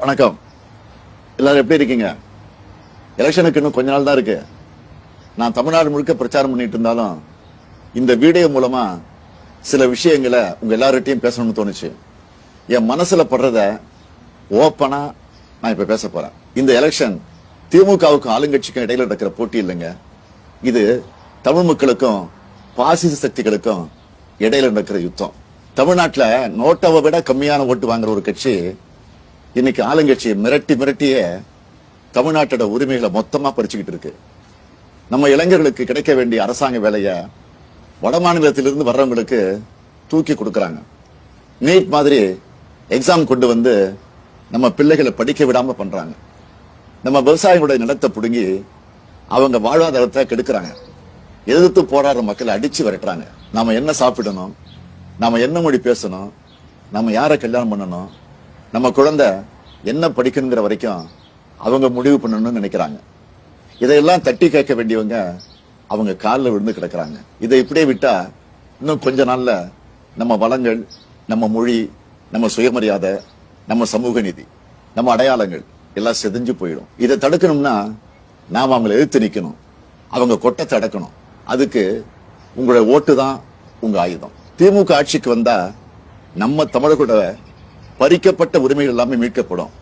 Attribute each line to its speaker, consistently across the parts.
Speaker 1: வணக்கம். எல்லாரும் எப்படி இருக்கீங்க? எலெக்ஷனுக்கு இன்னும் கொஞ்ச நாள் தான் இருக்கு. நான் தமிழ்நாடு முழுக்க பிரச்சாரம் பண்ணிட்டு இருந்தாலும் இந்த வீடியோ மூலமா சில விஷயங்களை உங்க எல்லார்கிட்டையும் பேசணும்னு தோணுச்சு. என் மனசுல படுறத ஓப்பனா நான் இப்ப பேச போறேன். இந்த எலெக்ஷன் திமுகவுக்கும் ஆளுங்கட்சிக்கும் இடையில நடக்கிற போட்டி இல்லைங்க. இது தமிழ் மக்களுக்கும் பாசிச சக்திகளுக்கும் இடையில நடக்கிற யுத்தம். தமிழ்நாட்டுல நோட்டாவை விட கம்மியான ஓட்டு வாங்குற ஒரு கட்சி இன்னைக்கு ஆளுங்கட்சியை மிரட்டியே தமிழ்நாட்டோட உரிமைகளை மொத்தமா பறிச்சுக்கிட்டு இருக்கு. நம்ம இளைஞர்களுக்கு கிடைக்க வேண்டிய அரசாங்க வேலையை வட மாநிலத்திலிருந்து வர்றவங்களுக்கு தூக்கி கொடுக்கறாங்க. நீட் மாதிரி எக்ஸாம் கொண்டு வந்து நம்ம பிள்ளைகளை படிக்க விடாம பண்றாங்க. நம்ம விவசாயிகளுடைய நிலத்தை புடுங்கி அவங்க வாழ்வாதாரத்தை கெடுக்கிறாங்க. எதிர்த்து போராடுற மக்களை அடிச்சு விரட்டுறாங்க. நாம என்ன சாப்பிடணும், நாம என்ன மொழி பேசணும், நம்ம யாரை கல்யாணம் பண்ணணும், நம்ம குழந்தை என்ன படிக்கணுங்கிற வரைக்கும் அவங்க முடிவு பண்ணணும்னு நினைக்கிறாங்க. இதையெல்லாம் தட்டி கேட்க வேண்டியவங்க அவங்க காலில் விழுந்து கிடக்குறாங்க. இதை இப்படியே விட்டா இன்னும் கொஞ்ச நாள்ல நம்ம வளங்கள், நம்ம மொழி, நம்ம சுயமரியாதை, நம்ம சமூக நீதி, நம்ம அடையாளங்கள் எல்லாம் செதஞ்சு போயிடும். இதை தடுக்கணும்னா நாம அவங்களை எதிர்த்து நிக்கணும். அவங்க கொட்டத்தை அடக்கணும். அதுக்கு உங்களுடைய ஓட்டு தான் உங்க ஆயுதம். திமுக ஆட்சிக்கு வந்தா நம்ம தமிழர்களோட பறிக்கப்பட்ட உரிமைகள் எல்லாமே மீட்கப்படும்.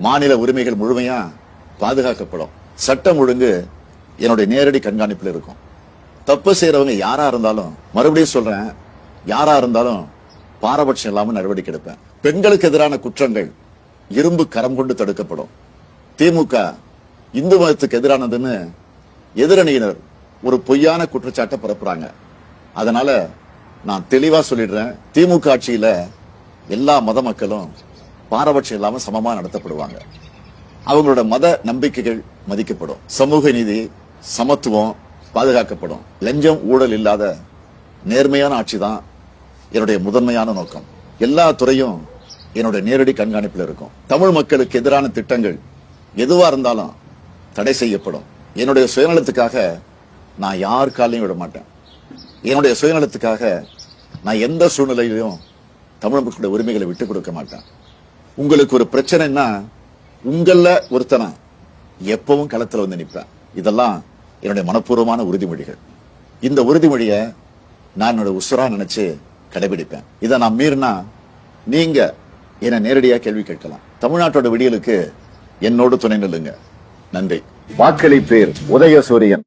Speaker 1: மாநில உரிமைகள் முழுமையா பாதுகாக்கப்படும். சட்டம் ஒழுங்கு என்னுடைய நேரடி கண்காணிப்பில் இருக்கும். தப்பு செய்யறவங்க யாரா இருந்தாலும், மறுபடியும் சொல்றேன், யாரா இருந்தாலும் பாரபட்சம் இல்லாம நடவடிக்கை எடுப்பேன். பெண்களுக்கு எதிரான குற்றங்கள் இரும்பு கரம் கொண்டு தடுக்கப்படும். திமுக இந்து மதத்துக்கு எதிரானதுன்னு எதிரணியினர் ஒரு பொய்யான குற்றச்சாட்டை பரப்புறாங்க. அதனால நான் தெளிவா சொல்லிடுறேன், திமுக ஆட்சியில எல்லா மத மக்களும் பாரபட்சம் இல்லாம சமமா நடத்தப்படுவாங்க. அவங்களோட மத நம்பிக்கைகள் மதிக்கப்படும். சமூக நீதி, சமத்துவம் பாதுகாக்கப்படும். லஞ்சம், ஊழல் இல்லாத நேர்மையான ஆட்சி தான் என்னுடைய முதன்மையான நோக்கம். எல்லா துறையும் என்னுடைய நேரடி கண்காணிப்பில் இருக்கும். தமிழ் மக்களுக்கு எதிரான திட்டங்கள் எதுவா இருந்தாலும் தடை செய்யப்படும். என்னுடைய சுயநலத்துக்காக நான் யார் காலையும் விட மாட்டேன். என்னுடைய சுயநலத்துக்காக நான் எந்த சூழ்நிலையிலும் தமிழ் மக்களுடைய உரிமைகளை விட்டுக் கொடுக்க மாட்டேன். உங்களுக்கு ஒரு பிரச்சனைன்னா உங்கள ஒருத்தனை எப்பவும் களத்துல வந்து நிற்பேன். இதெல்லாம் என்னுடைய மனப்பூர்வமான உறுதிமொழிகள். இந்த உறுதிமொழியை நான் என்னோட உசுரா நினைச்சு கடைபிடிப்பேன். இதை நான் மீறினா நீங்க என்னை நேரடியா கேள்வி கேட்கலாம். தமிழ்நாட்டோட விடியலுக்கு என்னோடு துணை நில்லுங்க. நன்றி. வாக்களிப்பேர் உதயசூரியன்.